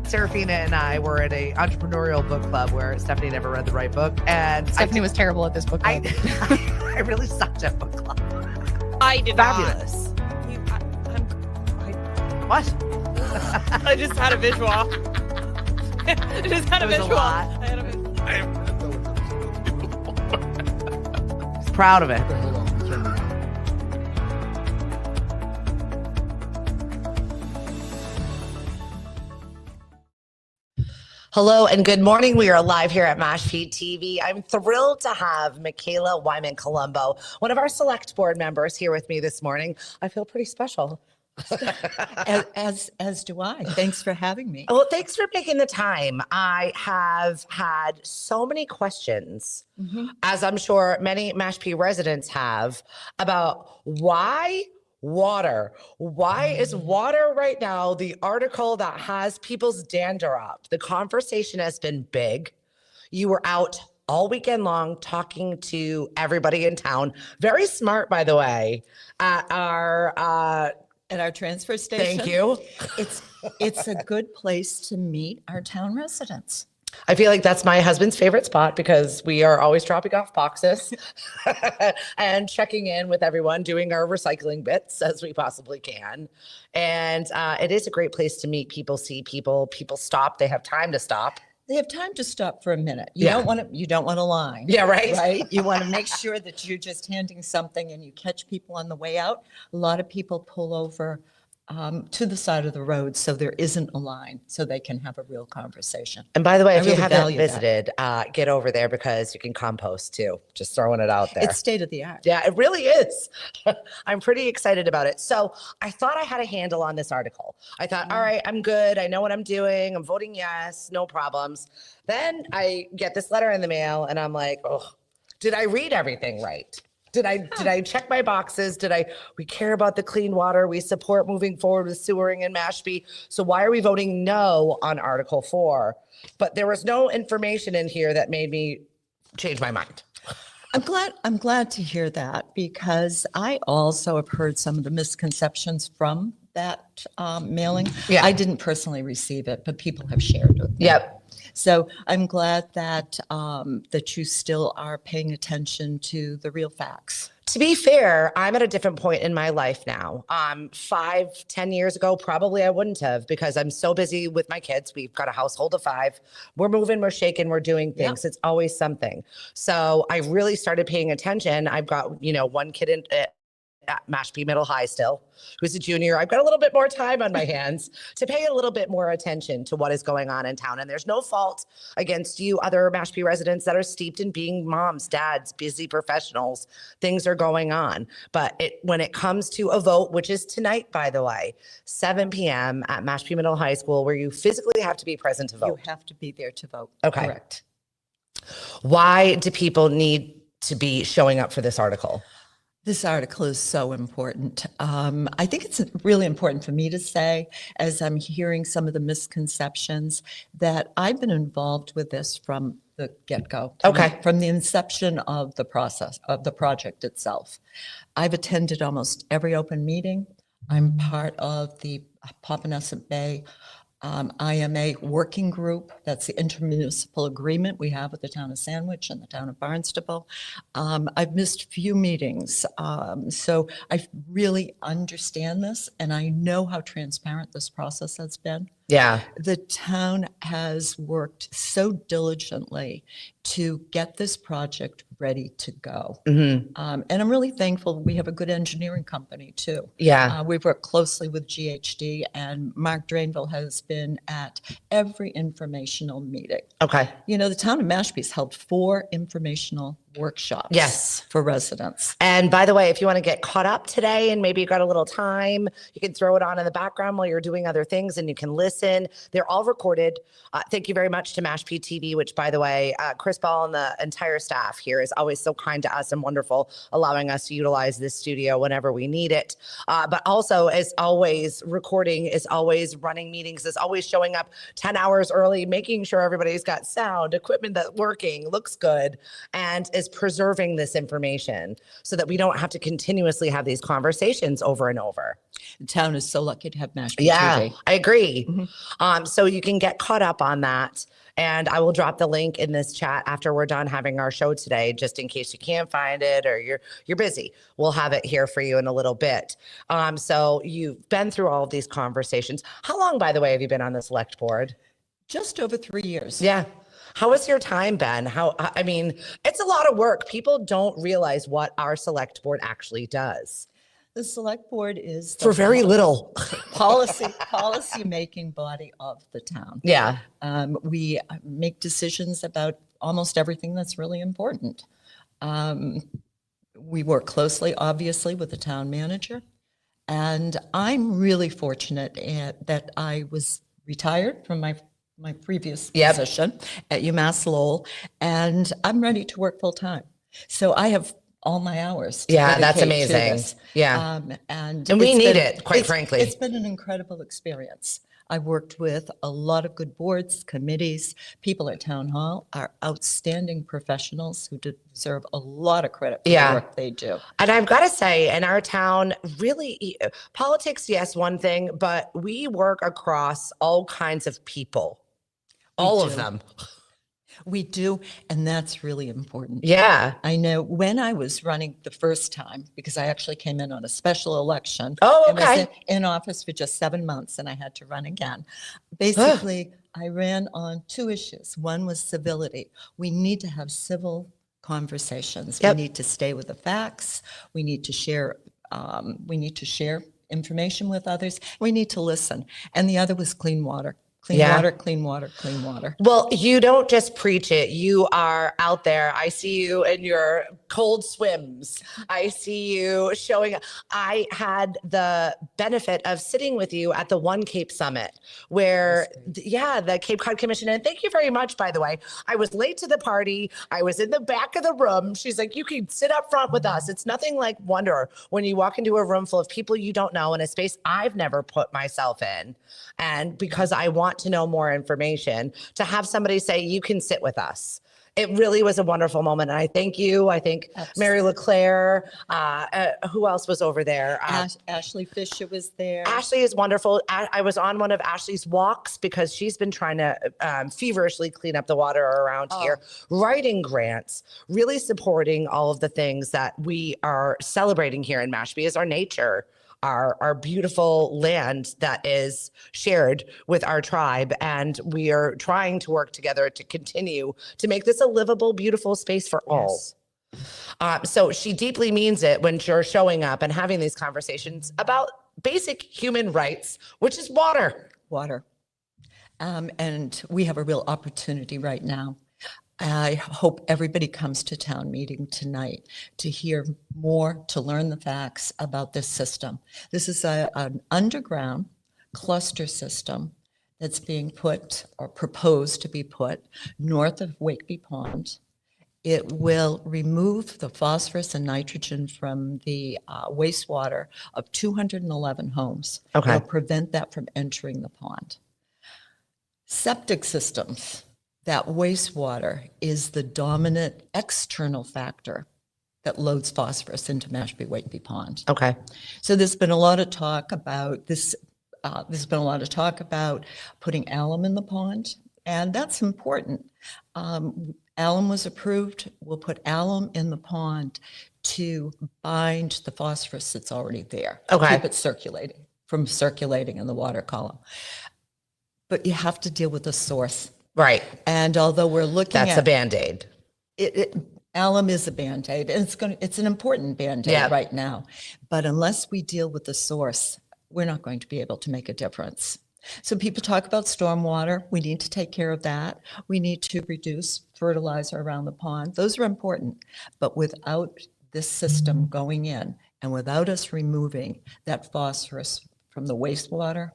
Serafina and I were at a entrepreneurial book club where Stephanie never read the right book. And Stephanie was terrible at this book club. I really sucked at book club. I did Fabulous. What? I just had a visual. I just had a visual. He's proud of it. Hello and good morning. We are live here at Mashpee TV. I'm thrilled to have Michaela Wyman-Colombo, one of our select board members, here with me this morning. I feel pretty special. As do I. Thanks for having me. Well, thanks for making the time. I have had so many questions, as I'm sure many Mashpee residents have, about why water. Why is water right now the article that has people's dander up? The conversation has been big. You were out all weekend long talking to everybody in town. Very smart, by the way, at our transfer station. Thank you. It's a good place to meet our town residents. I feel like that's my husband's favorite spot because we are always dropping off boxes and checking in with everyone, doing our recycling bits as we possibly can. And it is a great place to meet people, see people. People stop. They have time to stop. They have time to stop for a minute. You don't want a line. Yeah, right. Right. You want to make sure that you're just handing something and you catch people on the way out. A lot of people pull over to the side of the road so there isn't a line so they can have a real conversation. And by the way, if you really haven't visited, get over there because you can compost too. Just throwing it out there. It's state of the art. Yeah, it really is. I'm pretty excited about it. So I thought I had a handle on this article. I thought, all right, I'm good. I know what I'm doing. I'm voting yes, no problems. Then I get this letter in the mail and I'm like, oh, did I read everything right? Did I check my boxes? We care about the clean water. We support moving forward with sewering in Mashpee. So why are we voting no on Article 4? But there was no information in here that made me change my mind. I'm glad to hear that because I also have heard some of the misconceptions from that mailing. Yeah. I didn't personally receive it, but people have shared it with me. Yep. So I'm glad that that you still are paying attention to the real facts. To be fair, I'm at a different point in my life now. 5-10 years ago, probably I wouldn't have because I'm so busy with my kids. We've got a household of 5. We're moving, we're shaking, we're doing things. It's always something. So I really started paying attention. I've got, one kid at Mashpee Middle High still, who's a junior. I've got a little bit more time on my hands to pay a little bit more attention to what is going on in town. And there's no fault against you other Mashpee residents that are steeped in being moms, dads, busy professionals. Things are going on. But when it comes to a vote, which is tonight, by the way, 7 p.m. at Mashpee Middle High School, where you physically have to be present to vote. You have to be there to vote. Okay. Correct. Why do people need to be showing up for this article? This article is so important. I think it's really important for me to say, as I'm hearing some of the misconceptions, that I've been involved with this from the get-go. From the inception of the process, of the project itself. I've attended almost every open meeting. I'm part of the Popponesset Bay IMA working group. That's the intermunicipal agreement we have with the town of Sandwich and the town of Barnstable. I've missed few meetings, so I really understand this, and I know how transparent this process has been. Yeah. The town has worked so diligently to get this project ready to go. And I'm really thankful we have a good engineering company too. Yeah. We've worked closely with GHD, and Mark Drainville has been at every informational meeting. Okay. The town of Mashpee's held 4 informational workshops. Yes. For residents. And by the way, if you want to get caught up today and maybe you got a little time, you can throw it on in the background while you're doing other things and you can listen. They're all recorded. Thank you very much to Mashpee TV, which, by the way, Chris Ball and the entire staff here is always so kind to us and wonderful, allowing us to utilize this studio whenever we need it. But also, as always, recording is always running meetings, is always showing up 10 hours early, making sure everybody's got sound, equipment that's working, looks good, and is preserving this information so that we don't have to continuously have these conversations over and over. The town is so lucky to have Mashpee Yeah, TV. I agree. So you can get caught up on that. And I will drop the link in this chat after we're done having our show today, just in case you can't find it or you're busy. We'll have it here for you in a little bit. So you've been through all of these conversations. How long, by the way, have you been on the select board? Just over 3 years. Yeah. How has your time been? I mean, it's a lot of work. People don't realize what our select board actually does. The select board is For very little. policy making body of the town. Yeah. We make decisions about almost everything that's really important. We work closely, obviously, with the town manager. And I'm really fortunate that I was retired from my previous position at UMass Lowell, and I'm ready to work full time. So I have all my hours. That's amazing. And we need it, quite frankly. It's been an incredible experience. I've worked with a lot of good boards, committees. People at Town Hall are outstanding professionals who deserve a lot of credit for the work they do. And I've got to say, in our town, really, politics, yes, one thing, but we work across all kinds of people, all of them. We do, and that's really important. Yeah. I know when I was running the first time, because I actually came in on a special election. Oh, and okay. was in office for just 7 months, and I had to run again. Basically, I ran on 2 issues. One was civility. We need to have civil conversations. Yep. We need to stay with the facts. We need to share. Information with others. We need to listen. And the other was clean water. Clean water, clean water, clean water. Well, you don't just preach it. You are out there. I see you in your cold swims. I see you showing up. I had the benefit of sitting with you at the One Cape Summit where, the Cape Cod Commission. And thank you very much, by the way. I was late to the party. I was in the back of the room. She's like, you can sit up front with us. It's nothing like wonder when you walk into a room full of people you don't know in a space I've never put myself in. And because I want to know more information, to have somebody say, you can sit with us. It really was a wonderful moment. And I thank you. I think Mary LeClaire, who else was over there? Ashley Fisher was there. Ashley is wonderful. I was on one of Ashley's walks because she's been trying to feverishly clean up the water around here, writing grants, really supporting all of the things that we are celebrating here in Mashpee as our nature. Our beautiful land that is shared with our tribe. And we are trying to work together to continue to make this a livable, beautiful space for all. So she deeply means it when you're showing up and having these conversations about basic human rights, which is water. Water. And we have a real opportunity right now. I hope everybody comes to town meeting tonight to hear more, to learn the facts about this system. This is an underground cluster system that's being put or proposed to be put north of Wakeby Pond. It will remove the phosphorus and nitrogen from the wastewater of 211 homes. Okay. It'll prevent that from entering the pond. Septic systems. That wastewater is the dominant external factor that loads phosphorus into Mashpee Wakeby Pond. Okay. So there's been a lot of talk about this. There's been a lot of talk about putting alum in the pond, and that's important. Alum was approved. We'll put alum in the pond to bind the phosphorus that's already there. Okay. Keep it circulating in the water column. But you have to deal with the source. Right. And although we're looking That's at a Band-Aid. Alum is a Band-Aid, and it's an important Band-Aid right now. But unless we deal with the source, we're not going to be able to make a difference. So people talk about stormwater. We need to take care of that. We need to reduce fertilizer around the pond. Those are important. But without this system going in and without us removing that phosphorus from the wastewater,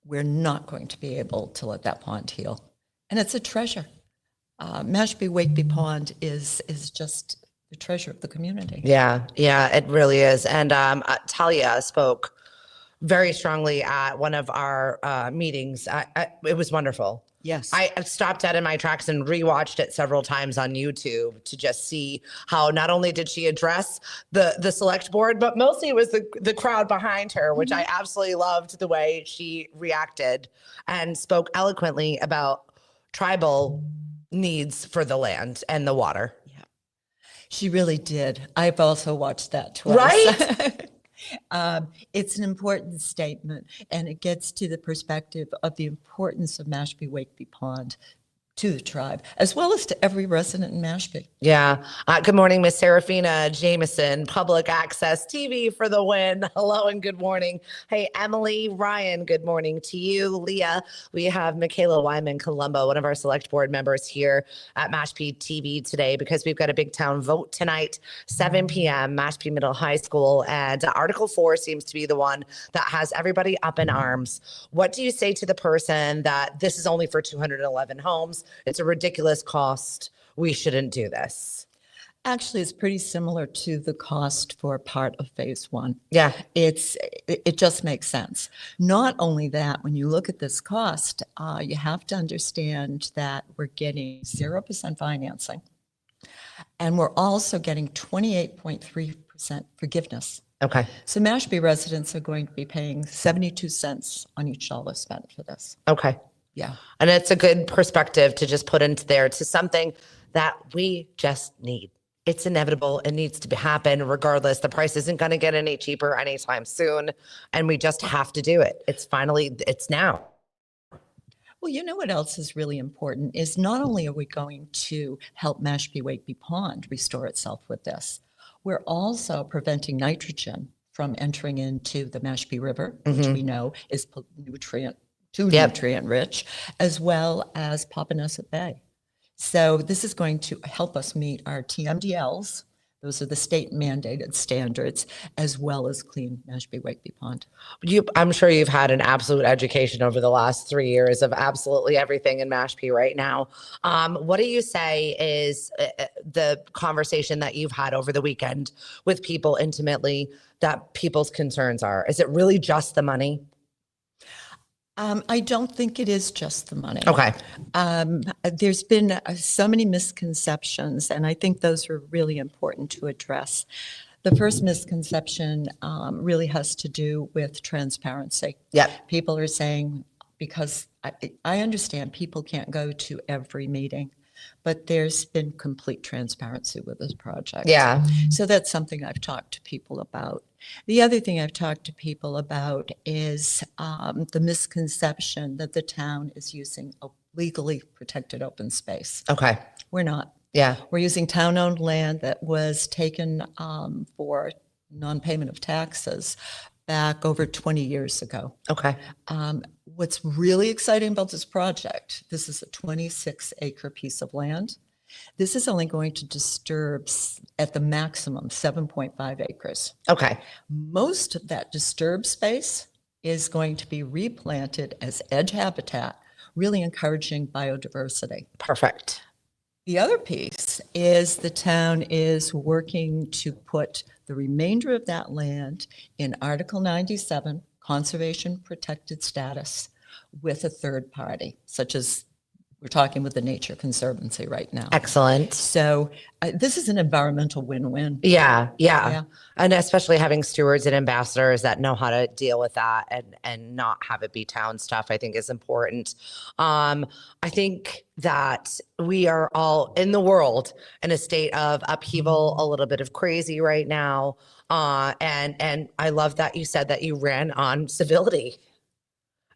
we're not going to be able to let that pond heal. And it's a treasure. Mashpee Wakeby Pond is just the treasure of the community. Yeah, it really is. And Talia spoke very strongly at one of our meetings. It was wonderful. Yes. I stopped dead in my tracks and rewatched it several times on YouTube to just see how not only did she address the select board, but mostly it was the crowd behind her, which I absolutely loved the way she reacted and spoke eloquently about tribal needs for the land and the water. Yeah, she really did. I've also watched that twice. Right? It's an important statement, and it gets to the perspective of the importance of Mashpee Wakeby Pond to the tribe, as well as to every resident in Mashpee. Yeah. Good morning, Miss Serafina Jameson, Public Access TV for the win. Hello and good morning. Hey, Emily, Ryan, good morning to you. Leah, we have Michaela Wyman Colombo, one of our select board members here at Mashpee TV today, because we've got a big town vote tonight, 7 p.m., Mashpee Middle High School. And Article 4 seems to be the one that has everybody up in arms. What do you say to the person that this is only for 211 homes? It's a ridiculous cost. We shouldn't do this. Actually, it's pretty similar to the cost for part of phase one. Yeah. It just makes sense. Not only that, when you look at this cost, you have to understand that we're getting 0% financing, and we're also getting 28.3% forgiveness. Okay. So Mashpee residents are going to be paying 72 cents on each dollar spent for this. Okay. Yeah. And it's a good perspective to just put into there to something that we just need. It's inevitable. It needs to happen regardless. The price isn't going to get any cheaper anytime soon. And we just have to do it. It's now. Well, you know what else is really important is not only are we going to help Mashpee Wakeby Pond restore itself with this, we're also preventing nitrogen from entering into the Mashpee River, which we know is nutrient rich, as well as Papaneset Bay. So this is going to help us meet our TMDLs. Those are the state mandated standards, as well as clean Mashpee Wakeby Pond. I'm sure you've had an absolute education over the last 3 years of absolutely everything in Mashpee right now. What do you say is the conversation that you've had over the weekend with people intimately that people's concerns are? Is it really just the money? I don't think it is just the money. Okay. There's been so many misconceptions, and I think those are really important to address. The first misconception really has to do with transparency. Yep. People are saying, because I understand people can't go to every meeting, but there's been complete transparency with this project. Yeah. So that's something I've talked to people about. The other thing I've talked to people about is the misconception that the town is using a legally protected open space. Okay. We're not. Yeah. We're using town-owned land that was taken for non-payment of taxes back over 20 years ago. Okay. What's really exciting about this project, this is a 26-acre piece of land. This is only going to disturb at the maximum 7.5 acres. Okay. Most of that disturbed space is going to be replanted as edge habitat, really encouraging biodiversity. Perfect. The other piece is the town is working to put the remainder of that land in Article 97, conservation protected status, with a third party, such as we're talking with the Nature Conservancy right now. Excellent. So this is an environmental win-win. Yeah. Yeah. And especially having stewards and ambassadors that know how to deal with that and not have it be town stuff, I think is important. I think that we are all in the world in a state of upheaval, a little bit of crazy right now. And I love that you said that you ran on civility.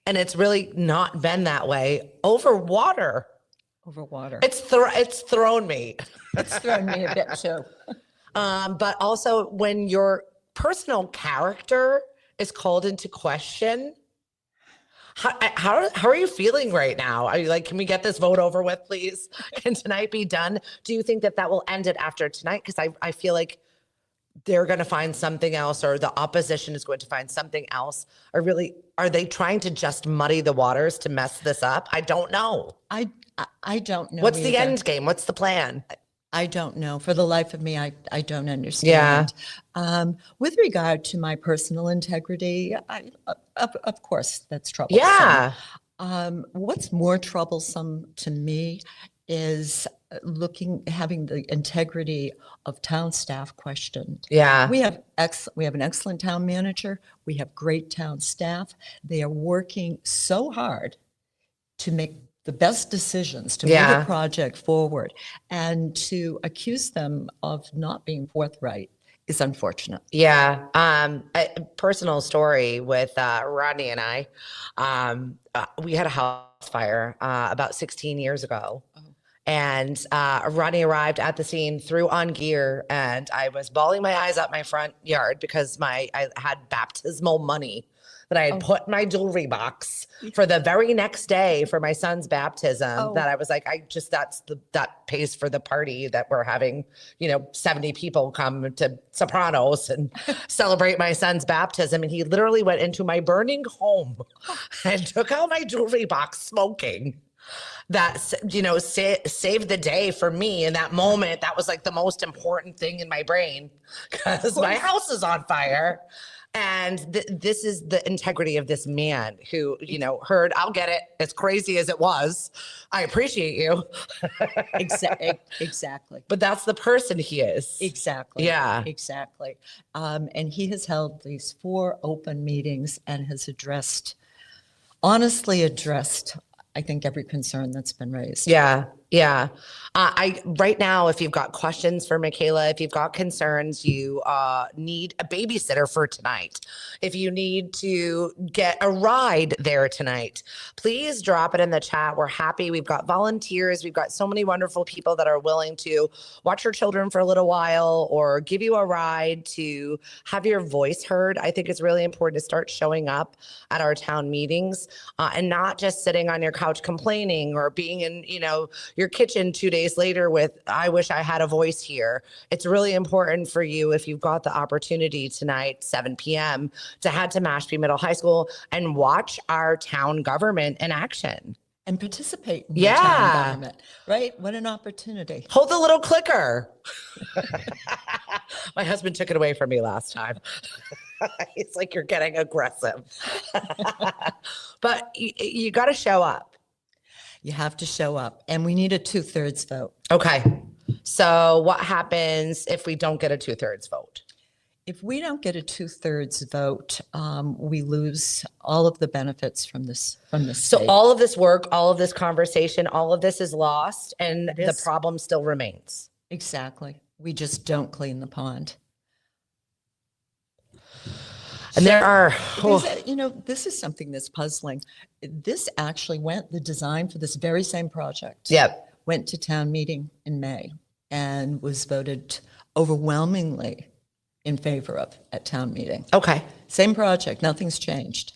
And it's really not been that way over water. Over water. It's thrown me. It's thrown me a bit too. But also when your personal character is called into question, how are you feeling right now? Are you like, can we get this vote over with, please? Can tonight be done? Do you think that will end it after tonight? Because I feel like they're going to find something else, or the opposition is going to find something else. Are they trying to just muddy the waters to mess this up? I don't know. I don't know. What's the either. end game? What's the plan? I don't know. For the life of me, I don't understand. With regard to my personal integrity, of course, that's troublesome. Yeah. What's more troublesome to me is having the integrity of town staff questioned. Yeah. We have an excellent town manager. We have great town staff. They are working so hard to make the best decisions to move a project forward, and to accuse them of not being forthright is unfortunate. Yeah. A personal story with Rodney and I. We had a house fire about 16 years ago. And Rodney arrived at the scene, threw on gear, and I was bawling my eyes out my front yard because I had baptismal money that I had put in my jewelry box for the very next day for my son's baptism. That I was like, that pays for the party that we're having. 70 people come to Sopranos and celebrate my son's baptism, and he literally went into my burning home and took out my jewelry box, smoking. That saved the day for me in that moment. That was like the most important thing in my brain, because my house is on fire. And this is the integrity of this man who, heard, I'll get it. As crazy as it was, I appreciate you. Exactly. But that's the person he is. Exactly. Yeah. Exactly. And he has held these 4 open meetings and has honestly addressed, I think, every concern that's been raised. Yeah. Yeah. Right now, if you've got questions for Michaela, if you've got concerns, you need a babysitter for tonight. If you need to get a ride there tonight, please drop it in the chat. We're happy. We've got volunteers. We've got so many wonderful people that are willing to watch your children for a little while or give you a ride, to have your voice heard. I think it's really important to start showing up at our town meetings and not just sitting on your couch complaining or being in, your kitchen 2 days later with, I wish I had a voice here. It's really important for you, if you've got the opportunity tonight, 7 p.m., to head to Mashpee Middle High School and watch our town government in action. And participate in the town government, right? What an opportunity. Hold the little clicker. My husband took it away from me last time. He's like, you're getting aggressive. But you got to show up. You have to show up, and we need a 2/3 vote. Okay. So what happens if we don't get a 2/3 vote? If we don't get a 2/3 vote, we lose all of the benefits from this So state. all of this work, all of this conversation, all of this is lost, and the problem still remains. Exactly. We just don't clean the pond. And there are, this is something that's puzzling. The design for this very same project went to town meeting in May and was voted overwhelmingly in favor of at town meeting. Okay. Same project, nothing's changed.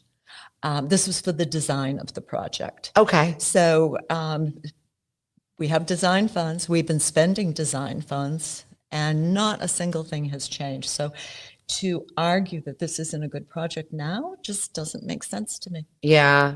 This was for the design of the project. Okay. So we have design funds. We've been spending design funds, and not a single thing has changed. So to argue that this isn't a good project now just doesn't make sense to me. Yeah,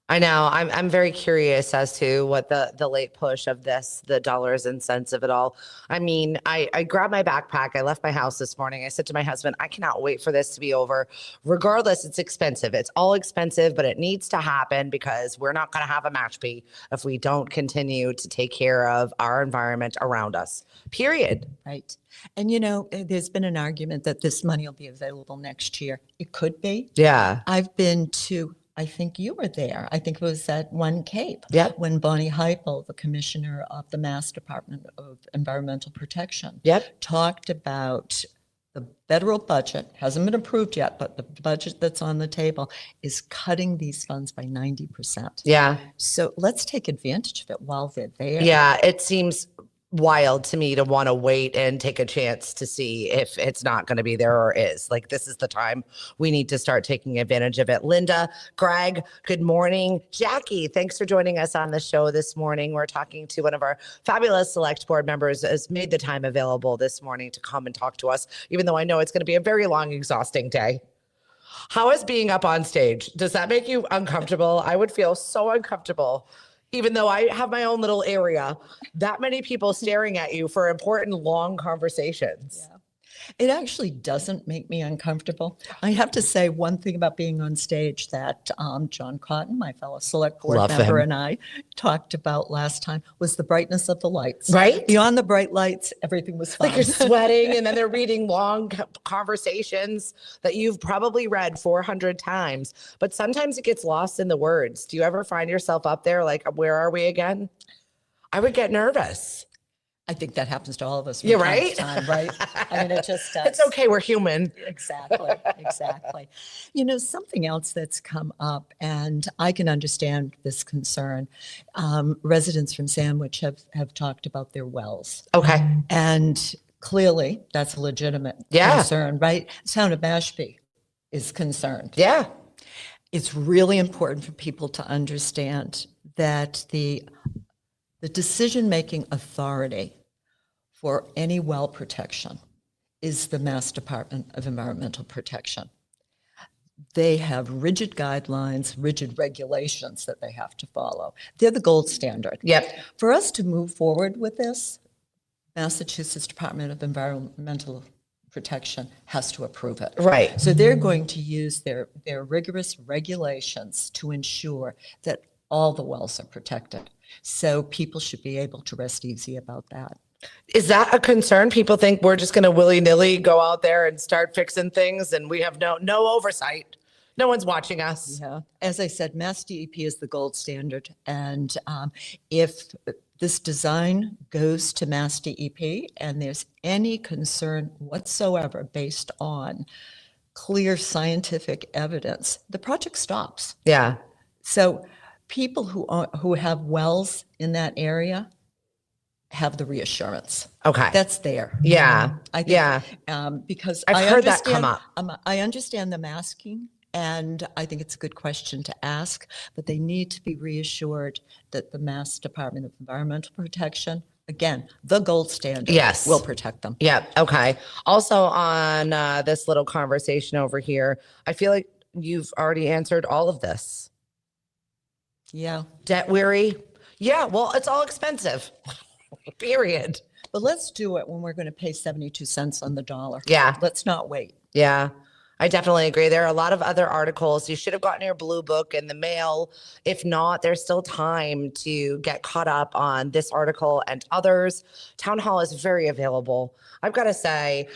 I know. I'm very curious as to what the late push of this, the dollars and cents of it all. I mean, I grabbed my backpack. I left my house this morning. I said to my husband, I cannot wait for this to be over. Regardless, it's expensive. It's all expensive, but it needs to happen because we're not going to have a Mashpee if we don't continue to take care of our environment around us, period. Right. And, there's been an argument that this money will be available next year. It could be. Yeah. I've been to, I think you were there. I think it was at One Cape. Yep. When Bonnie Heupel, the commissioner of the Mass Department of Environmental Protection, talked about the federal budget, hasn't been approved yet, but the budget that's on the table is cutting these funds by 90%. Yeah. So let's take advantage of it while they're there. Yeah. It seems wild to me to want to wait and take a chance to see if it's not going to be there or is. Like, this is the time we need to start taking advantage of it. Linda, Greg, good morning. Jackie, thanks for joining us on the show this morning. We're talking to one of our fabulous select board members, has made the time available this morning to come and talk to us, even though I know it's going to be a very long, exhausting day. How is being up on stage? Does that make you uncomfortable? I would feel so uncomfortable Even though I have my own little area, that many people staring at you for important, long conversations. Yeah. It actually doesn't make me uncomfortable. I have to say one thing about being on stage that John Cotton, my fellow select board Love member, him. and I talked about last time was the brightness of the lights. Right? Beyond the bright lights, everything was fine. Like you're sweating and then they're reading long conversations that you've probably read 400 times. But sometimes it gets lost in the words. Do you ever find yourself up there like, where are we again? I would get nervous. I think that happens to all of us. From Yeah, time right? to time, right? I mean, it just does. It's okay. We're human. Exactly, exactly. You know, something else that's come up, and I can understand this concern. Residents from Sandwich have talked about their wells, Okay. and clearly that's a legitimate Yeah. concern, right? Town of Mashpee is concerned. Yeah. It's really important for people to understand that the decision-making authority for any well protection is the Mass Department of Environmental Protection. They have rigid guidelines, rigid regulations that they have to follow. They're the gold standard. Yep. For us to move forward with this, Massachusetts Department of Environmental Protection has to approve it. Right. So they're going to use their rigorous regulations to ensure that all the wells are protected. So people should be able to rest easy about that. Is that a concern? People think we're just going to willy-nilly go out there and start fixing things and we have no oversight. No one's watching us. Yeah. As I said, Mass DEP is the gold standard. And if this design goes to Mass DEP and there's any concern whatsoever based on clear scientific evidence, the project stops. Yeah. So people who have wells in that area have the reassurance. Okay. That's there. Yeah. I think, Yeah. because I've I heard that come understand- I understand them asking, and I think it's a good question to ask, but they need to be reassured that the Mass Department of Environmental Protection, again, the gold standard, Yes. will protect them. Yeah. Okay. Also on this little conversation over here, I feel like you've already answered all of this. Yeah. Debt weary. Yeah. Well, it's all expensive. Period. But let's do it when we're going to pay 72 cents on the dollar. Yeah. Let's not wait. Yeah. I definitely agree. There are a lot of other articles. You should have gotten your blue book in the mail. If not, there's still time to get caught up on this article and others. Town Hall is very available. I've got to say,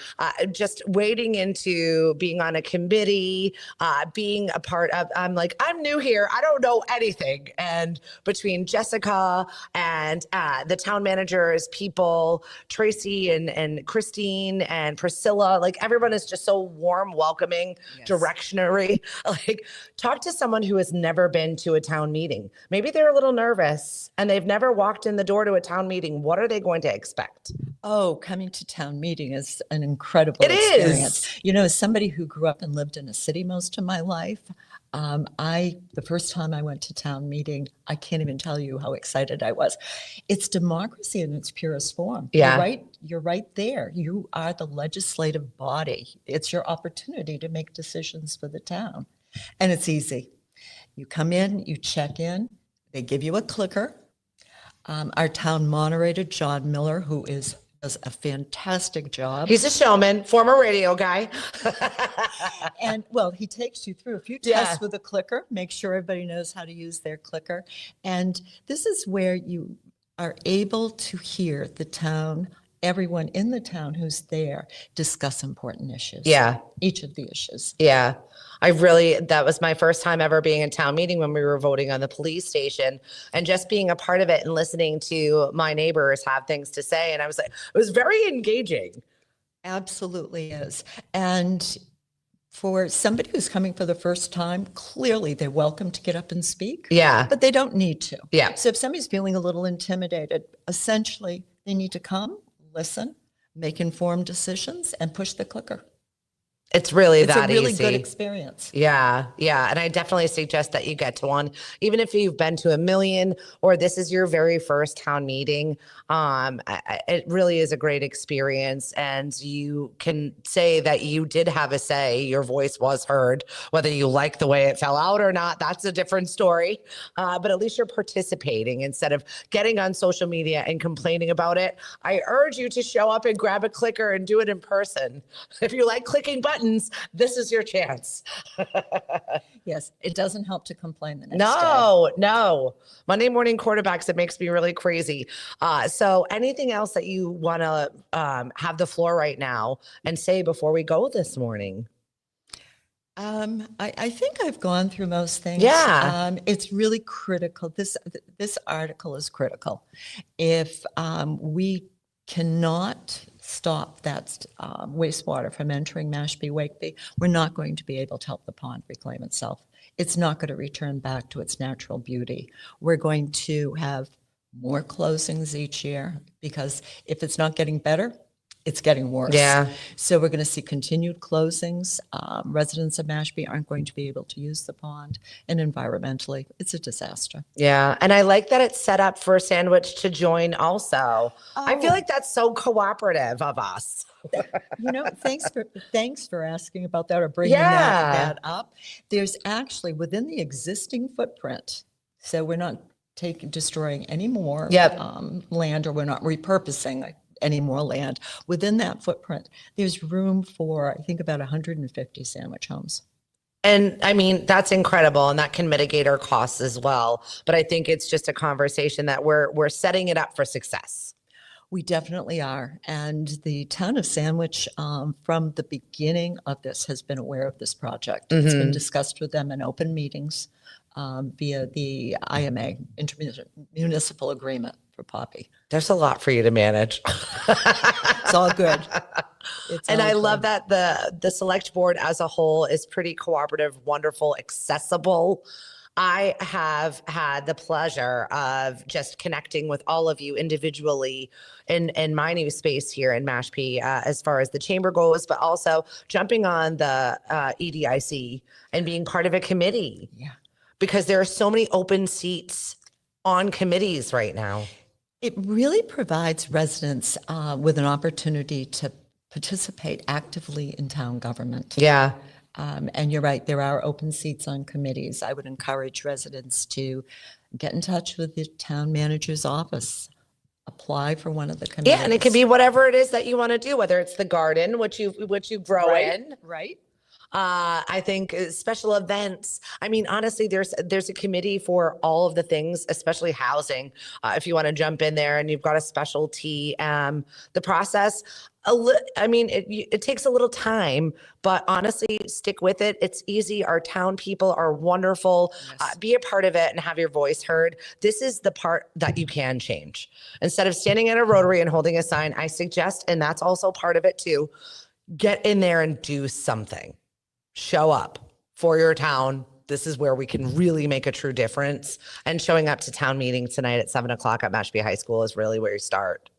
just wading into being on a committee, being a part of, I'm new here. I don't know anything. And between Jessica and the town managers, people, Tracy and Christine and Priscilla, like everyone is just so warm, welcoming, Yes. directionary. Like talk to someone who has never been to a town meeting. Maybe they're a little nervous and they've never walked in the door to a town meeting. What are they going to expect? Oh, coming to town meeting is an incredible It experience. is. You know, as somebody who grew up and lived in a city most of my life, the first time I went to town meeting, I can't even tell you how excited I was. It's democracy in its purest form. Yeah. You're right there. You are the legislative body. It's your opportunity to make decisions for the town. And it's easy. You come in, you check in, they give you a clicker. Our town moderator, John Miller, who does a fantastic job. He's a showman, former radio guy. And well, he takes you through a few tests with a clicker, make sure everybody knows how to use their clicker. And this is where you are able to hear the town, everyone in the town who's there, discuss important issues. Yeah. Each of the issues. Yeah. That was my first time ever being in town meeting when we were voting on the police station and just being a part of it and listening to my neighbors have things to say. And I was like, it was very engaging. Absolutely is. And for somebody who's coming for the first time, clearly they're welcome to get up and speak. Yeah. But they don't need to. Yeah. So if somebody's feeling a little intimidated, essentially they need to come, listen, make informed decisions, and push the clicker. It's really It's that a really easy. good experience. Yeah, yeah. And I definitely suggest that you get to one, even if you've been to a million or this is your very first town meeting. It really is a great experience. And you can say that you did have a say, your voice was heard, whether you like the way it fell out or not, that's a different story. But at least you're participating instead of getting on social media and complaining about it. I urge you to show up and grab a clicker and do it in person. If you like clicking buttons, this is your chance. Yes, it doesn't help to complain the next day. No. Monday morning quarterbacks, it makes me really crazy. So anything else that you want to have the floor right now and say before we go this morning? I think I've gone through most things. Yeah. It's really critical. This article is critical. If we cannot stop that wastewater from entering Mashpee Wakeby, we're not going to be able to help the pond reclaim itself. It's not going to return back to its natural beauty. We're going to have more closings each year because if it's not getting better, it's getting worse. Yeah. So we're going to see continued closings. Residents of Mashpee aren't going to be able to use the pond, and environmentally, it's a disaster. Yeah. And I like that it's set up for Sandwich to join also. I feel like that's so cooperative of us. Thanks for asking about that or bringing that up. There's actually within the existing footprint, so we're not destroying any more land, or we're not repurposing any more land. Within that footprint, there's room for, I think, about 150 sandwich homes. And I mean, that's incredible. And that can mitigate our costs as well. But I think it's just a conversation that we're setting it up for success. We definitely are. And the town of Sandwich, from the beginning of this, has been aware of this project. It's been discussed with them in open meetings via the IMA, Intermunicipal Agreement for Poppy. There's a lot for you to manage. It's all good. And I love that the select board as a whole is pretty cooperative, wonderful, accessible. I have had the pleasure of just connecting with all of you individually in my new space here in Mashpee, as far as the chamber goes, but also jumping on the EDIC and being part of a committee. Yeah. Because there are so many open seats on committees right now. It really provides residents with an opportunity to participate actively in town government. Yeah. And you're right, there are open seats on committees. I would encourage residents to get in touch with the town manager's office, apply for one of the committees. Yeah, and it can be whatever it is that you want to do, whether it's the garden, which you grow in. Right. I think special events. I mean, honestly, there's a committee for all of the things, especially housing. If you want to jump in there and you've got a specialty, the process. It takes a little time, but honestly, stick with it. It's easy. Our town people are wonderful. Yes. Be a part of it and have your voice heard. This is the part that you can change. Instead of standing at a rotary and holding a sign, I suggest, and that's also part of it too, get in there and do something. Show up for your town. This is where we can really make a true difference. And showing up to town meeting tonight at 7:00 at Mashpee High School is really where you start.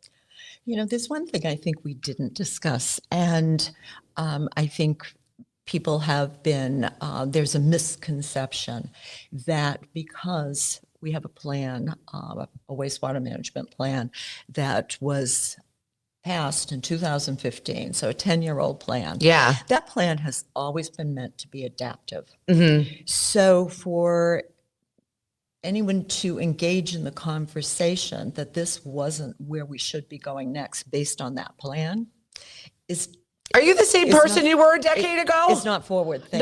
There's one thing I think we didn't discuss, and I think people have been, there's a misconception that because we have a plan, a wastewater management plan that was passed in 2015, so a 10-year-old plan. Yeah. That plan has always been meant to be adaptive. Mm-hmm. So for anyone to engage in the conversation that this wasn't where we should be going next based on that plan is... Are you the same person you were a decade ago? It's not forward thinking.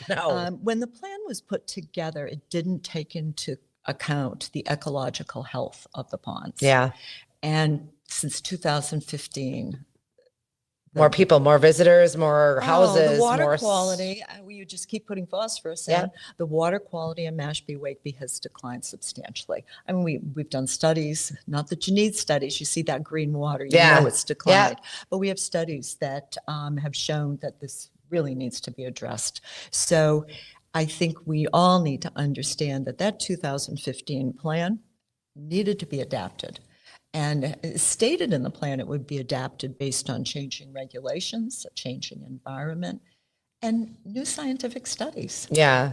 No. When the plan was put together, it didn't take into account the ecological health of the ponds. Yeah. And since 2015, more people, more visitors, more houses, the water more quality. You just keep putting phosphorus in. The water quality in Mashpee Wakeby has declined substantially. I mean, we've done studies. Not that you need studies. You see that green water, you know it's declined. But we have studies that have shown that this really needs to be addressed. So I think we all need to understand that 2015 plan needed to be adapted. And stated in the plan, it would be adapted based on changing regulations, a changing environment, and new scientific studies. Yeah.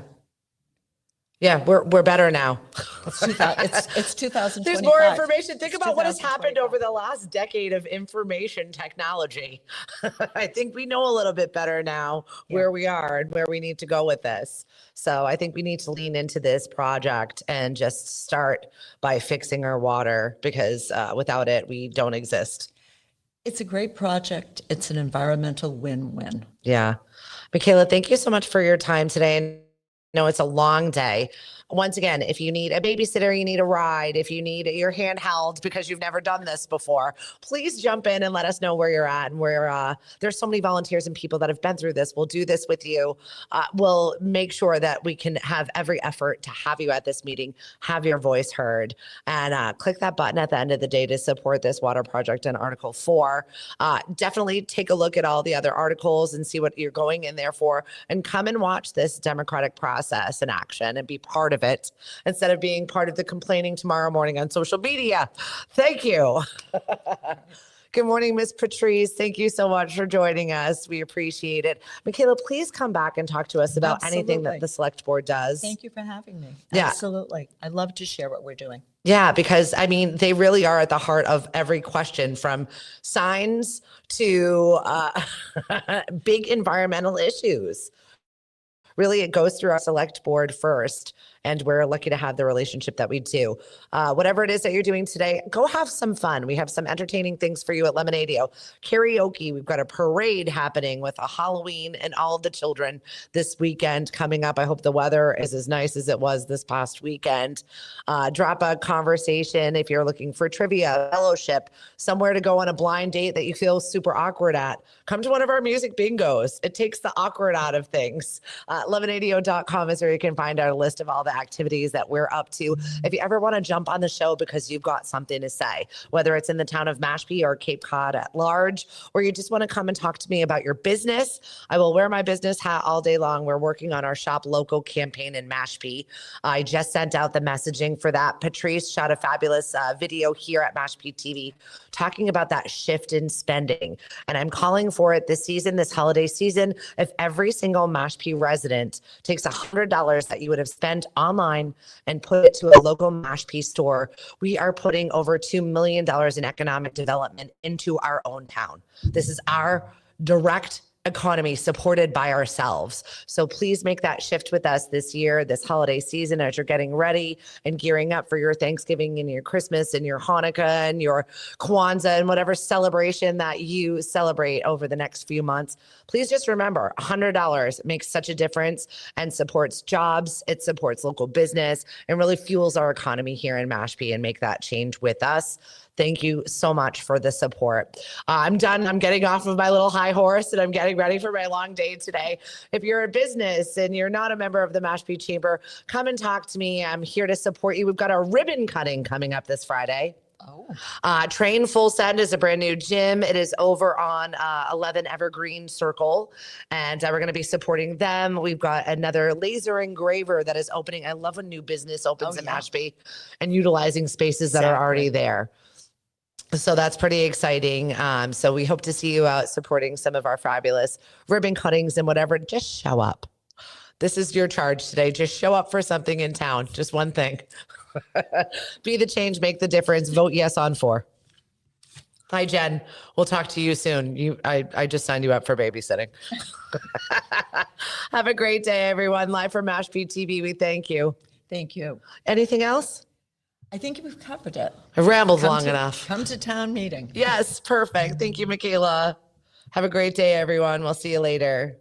Yeah, we're better now. It's 2025. There's more information. Think It's about what has happened 2025. over the last decade of information technology. I think we know a little bit better now where we are and where we need to go with this. So I think we need to lean into this project and just start by fixing our water, because without it, we don't exist. It's a great project. It's an environmental win-win. Yeah. Michaela, thank you so much for your time today. And no, it's a long day. Once again, if you need a babysitter, you need a ride, if you need your hand held because you've never done this before, please jump in and let us know where you're at. And where there's so many volunteers and people that have been through this. We'll do this with you. We'll make sure that we can have every effort to have you at this meeting, have your voice heard, and click that button at the end of the day to support this water project in Article 4. Definitely take a look at all the other articles and see what you're going in there for, and come and watch this democratic process in action and be part of it instead of being part of the complaining tomorrow morning on social media. Thank you. Good morning, Miss Patrice. Thank you so much for joining us. We appreciate it. Michaela, please come back and talk to us about anything that the select board does. Thank you for having me. Yeah. Absolutely. I love to share what we're doing. Yeah, because I mean, they really are at the heart of every question, from signs to big environmental issues. Really, it goes through our select board first, and we're lucky to have the relationship that we do. Whatever it is that you're doing today, go have some fun. We have some entertaining things for you at Lemonadio. Karaoke, we've got a parade happening with a Halloween and all of the children this weekend coming up. I hope the weather is as nice as it was this past weekend. Drop a conversation if you're looking for trivia, fellowship, somewhere to go on a blind date that you feel super awkward at. Come to one of our music bingos. It takes the awkward out of things. Lemonadio.com is where you can find our list of all the activities that we're up to. If you ever want to jump on the show because you've got something to say, whether it's in the town of Mashpee or Cape Cod at large, or you just want to come and talk to me about your business, I will wear my business hat all day long. We're working on our Shop Local campaign in Mashpee. I just sent out the messaging for that. Patrice shot a fabulous video here at Mashpee TV talking about that shift in spending. And I'm calling for it this season, this holiday season. If every single Mashpee resident takes $100 that you would have spent online and put it to a local Mashpee store, we are putting over $2 million in economic development into our own town. This is our direct economy supported by ourselves. So please make that shift with us this year, this holiday season, as you're getting ready and gearing up for your Thanksgiving and your Christmas and your Hanukkah and your Kwanzaa and whatever celebration that you celebrate over the next few months. Please just remember, $100 makes such a difference and supports jobs. It supports local business and really fuels our economy here in Mashpee, and make that change with us. Thank you so much for the support. I'm done. I'm getting off of my little high horse and I'm getting ready for my long day today. If you're a business and you're not a member of the Mashpee Chamber, come and talk to me. I'm here to support you. We've got a ribbon cutting coming up this Friday. Train Full Send is a brand new gym. It is over on 11 Evergreen Circle, and we're going to be supporting them. We've got another laser engraver that is opening. I love when new business opens in Mashpee and utilizing spaces that are already there. So that's pretty exciting. So we hope to see you out supporting some of our fabulous ribbon cuttings and whatever. Just show up. This is your charge today. Just show up for something in town. Just one thing. Be the change, make the difference. Vote yes on 4. Hi, Jen. We'll talk to you soon. I just signed you up for babysitting. Have a great day, everyone. Live from Mashpee TV, we thank you. Thank you. Anything else? I think we've covered it. I rambled long enough. Come to town meeting. Yes, perfect. Thank you, Michaela. Have a great day, everyone. We'll see you later.